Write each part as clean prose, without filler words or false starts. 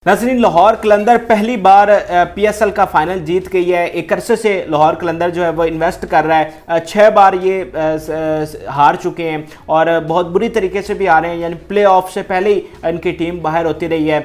नाज़रीन, लाहौर कलंदर पहली बार पीएसएल का फाइनल जीत गई है। एक अरसे से लाहौर कलंदर जो है वो इन्वेस्ट कर रहा है। 6 बार ये हार चुके हैं और बहुत बुरी तरीके से भी हारे हैं, यानी प्ले ऑफ से पहले ही इनकी टीम बाहर होती रही है।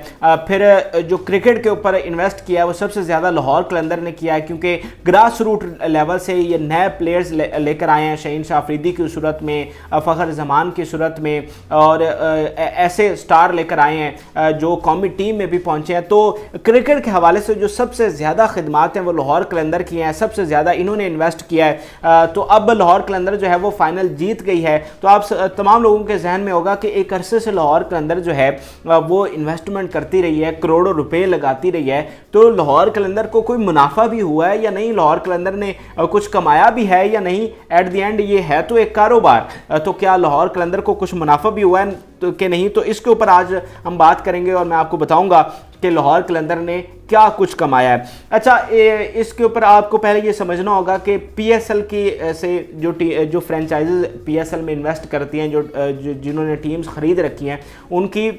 फिर जो क्रिकेट के ऊपर इन्वेस्ट किया है वो सबसे ज़्यादा लाहौर कलंदर ने किया है, क्योंकि ग्रास रूट लेवल से ये नए प्लेयर्स लेकर आए हैं, शहीन शाह अफरीदी की सूरत में, फ़खर जमान की सूरत में, और ऐसे स्टार लेकर आए हैं जो कौमी टीम में भी पहुंचे हैं। तो क्रिकेट के हवाले से जो सबसे ज़्यादा खिदमात हैं वो लाहौर कलंदर की हैं, सबसे ज़्यादा इन्होंने इन्वेस्ट किया है। तो अब लाहौर कलंदर जो है वो फाइनल जीत गई है। तो आप तमाम लोगों के जहन में होगा कि एक अरसे से लाहौर कलंदर जो है वो इन्वेस्टमेंट करती रही है, करोड़ों रुपए लगाती रही है। तो लाहौर कलंदर को कोई मुनाफा भी हुआ है या नहीं, लाहौर कलंदर ने कुछ कमाया भी है या नहीं, एट द एंड ये है तो एक कारोबार। तो क्या लाहौर कलंदर को कुछ मुनाफा भी हुआ है तो कि नहीं, तो इसके ऊपर आज हम बात करेंगे और मैं आपको बताऊंगा कि लाहौर कलंदर ने क्या कुछ कमाया है। अच्छा, इसके ऊपर आपको पहले ये समझना होगा कि पीएसएल की से जो फ्रेंचाइजेज पीएसएल में इन्वेस्ट करती हैं, जिन्होंने टीम्स खरीद रखी हैं, उनकी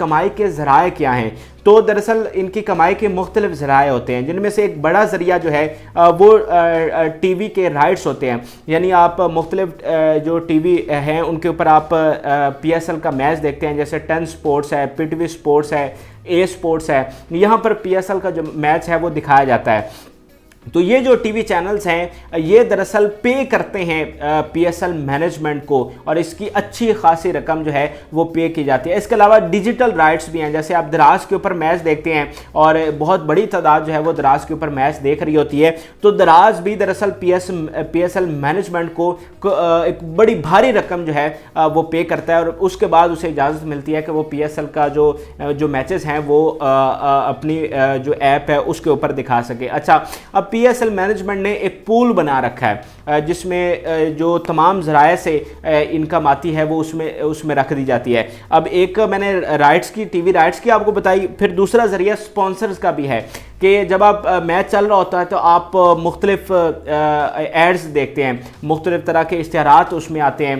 कमाई के ज़राए क्या हैं। तो दरअसल इनकी कमाई के मुख्तलिफ ज़राए होते हैं, जिनमें से एक बड़ा ज़रिया जो है वो टीवी के राइट्स होते हैं। यानी आप मुख्तलिफ जो टीवी हैं उनके ऊपर आप पीएसएल का मैच देखते हैं, जैसे 10 स्पोर्ट्स है, पीटीवी स्पोर्ट्स है, ए स्पोर्ट्स है। यहाँ पर पीएसएल का जो मैच है वो दिखाया जाता है। तो ये जो टीवी चैनल्स हैं ये दरअसल पे करते हैं पीएसएल मैनेजमेंट को, और इसकी अच्छी खासी रकम जो है वो पे की जाती है। इसके अलावा डिजिटल राइट्स भी हैं, जैसे आप दराज के ऊपर मैच देखते हैं और बहुत बड़ी तादाद जो है वो दराज के ऊपर मैच देख रही होती है। तो दराज भी दरअसल पीएसएल मैनेजमेंट को एक बड़ी भारी रकम जो है वो पे करता है, और उसके बाद उसे इजाज़त मिलती है कि वो पीएसएल का जो मैचेस हैं वो अपनी जो ऐप है उसके ऊपर दिखा सके। अच्छा, अब पीएसएल मैनेजमेंट ने एक पूल बना रखा है जिसमें जो तमाम ज़राए से इनकम आती है वो उसमें रख दी जाती है। अब एक मैंने राइट्स की, टीवी राइट्स की आपको बताई, फिर दूसरा ज़रिया स्पॉन्सर्स का भी है कि जब आप मैच चल रहा होता है तो आप मुख्तलिफ एड्स देखते हैं, मुख्तलिफ तरह के इश्तिहारात उसमें आते हैं,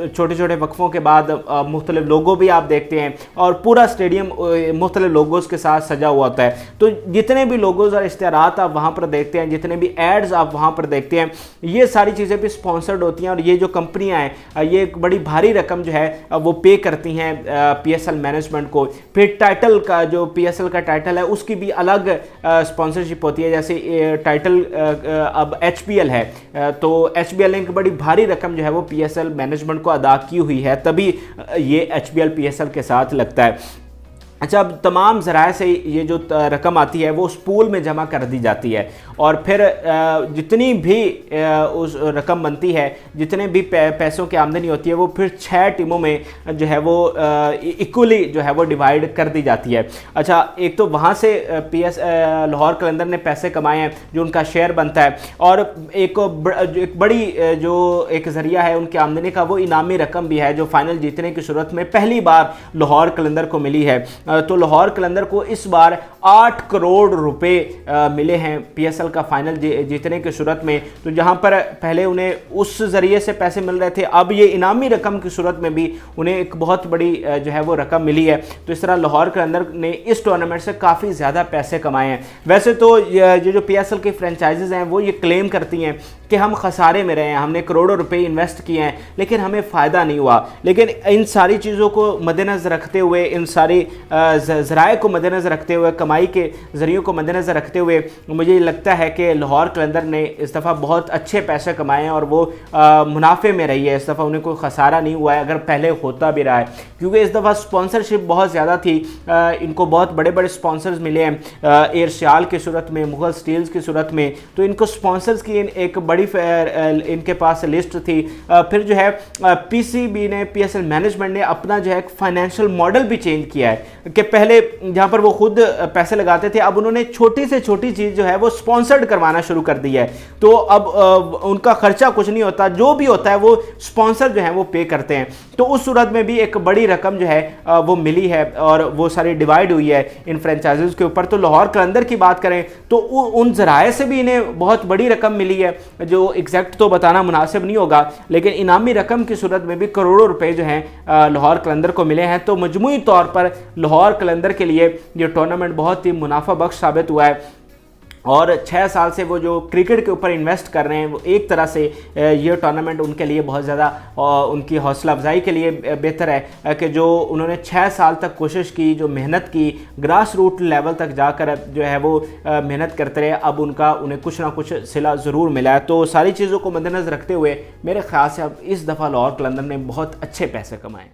छोटे छोटे वक्फों के बाद मुख्तलिफ लोगो भी आप देखते हैं, और पूरा स्टेडियम मुख्तलिफ लोगोस के साथ सजा हुआ होता है। तो जितने भी लोगोस और इश्तिहारात आप वहाँ पर देखते हैं, जितने भी एड्स आप वहाँ पर देखते हैं, ये सारी चीज़ें भी स्पॉन्सर्ड होती हैं, और ये जो कंपनियाँ हैं ये एक बड़ी भारी रकम जो है वो पे करती हैं पीएसएल मैनेजमेंट को। फिर टाइटल का, जो पीएसएल का टाइटल है उसकी भी अलग स्पॉन्सरशिप होती है। जैसे टाइटल अब एचपीएल है, तो एचपीएल ने एक बड़ी भारी रकम जो है वो पीएसएल मैनेजमेंट को अदा की हुई है, तभी ये एचपीएल पीएसएल के साथ लगता है। अच्छा, अब तमाम ज़राए से ये जो रकम आती है वो उस पूल में जमा कर दी जाती है, और फिर जितनी भी उस रकम बनती है, जितने भी पैसों की आमदनी होती है, वो फिर 6 टीमों में जो है वो इक्वली जो है वो डिवाइड कर दी जाती है। अच्छा, एक तो वहाँ से लाहौर कलंदर ने पैसे कमाए हैं जो उनका शेयर बनता है, और एक बड़ी जो एक ज़रिया है उनकी आमदनी का वो इनामी रकम भी है, जो फाइनल जीतने की सूरत में पहली बार लाहौर कलंदर को मिली है। तो लाहौर कलंदर को इस बार 8 करोड़ रुपए मिले हैं पीएसएल का फाइनल जीतने की सूरत में। तो जहां पर पहले उन्हें उस जरिए से पैसे मिल रहे थे, अब ये इनामी रकम की सूरत में भी उन्हें एक बहुत बड़ी जो है वो रकम मिली है। तो इस तरह लाहौर कलंदर ने इस टूर्नामेंट से काफ़ी ज़्यादा पैसे कमाए हैं। वैसे तो ये जो पीएसएल की फ्रेंचाइजीज हैं वो ये क्लेम करती हैं कि हम खसारे में रहे हैं, हमने करोड़ों रुपए इन्वेस्ट किए हैं लेकिन हमें फ़ायदा नहीं हुआ। लेकिन इन सारी चीज़ों को मद्देनज़र रखते हुए, इन सारी ज़राए को मद्देनज़र रखते हुए, कमाई के ज़रियों को मद्देनज़र रखते हुए, मुझे लगता है कि लाहौर कलंदर ने इस दफ़ा बहुत अच्छे पैसे कमाए हैं और वो मुनाफे में रही है। इस दफ़ा उन्हें कोई खसारा नहीं हुआ है, अगर पहले होता भी रहा है, क्योंकि इस दफ़ा स्पॉन्सरशिप बहुत ज़्यादा थी। इनको बहुत बड़े बड़े स्पॉन्सर्स मिले हैं, एयरसेल की सूरत में, मुगल स्टील्स की सूरत में। तो इनको स्पॉन्सर्स की एक बड़ी इनके पास लिस्ट थी। फिर जो है पीसीबी ने, पीएसएल मैनेजमेंट ने अपना जो है फाइनेंशियल मॉडल भी चेंज किया है कि पहले जहाँ पर वो खुद पैसे लगाते थे, अब उन्होंने छोटी से छोटी चीज़ जो है वो स्पॉन्सर्ड करवाना शुरू कर दिया है। तो अब उनका खर्चा कुछ नहीं होता, जो भी होता है वो स्पॉन्सर जो है वो पे करते हैं। तो उस सूरत में भी एक बड़ी रकम जो है वो मिली है और वो सारी डिवाइड हुई है इन फ्रेंचाइजीज के ऊपर। तो लाहौर कलंदर की बात करें तो उन ज़राए से भी इन्हें बहुत बड़ी रकम मिली है, जो एग्जैक्ट तो बताना मुनासिब नहीं होगा, लेकिन इनामी रकम की सूरत में भी करोड़ों रुपए जो हैं लाहौर कलंदर को मिले हैं। तो मजमूई तौर पर लाहौर कलंदर के लिए ये टूर्नामेंट बहुत ही मुनाफा बख्श साबित हुआ है और 6 साल से वो जो क्रिकेट के ऊपर इन्वेस्ट कर रहे हैं, वो एक तरह से ये टूर्नामेंट उनके लिए बहुत ज़्यादा उनकी हौसला अफजाई के लिए बेहतर है कि जो उन्होंने 6 साल तक कोशिश की, जो मेहनत की, ग्रास रूट लेवल तक जाकर जो है वो मेहनत करते रहे, अब उन्हें कुछ ना कुछ सिला ज़रूर मिला है। तो सारी चीज़ों को मद्देनज़र रखते हुए मेरे ख्याल से अब इस दफ़ा लाहौर कलंदर ने बहुत अच्छे पैसे कमाए।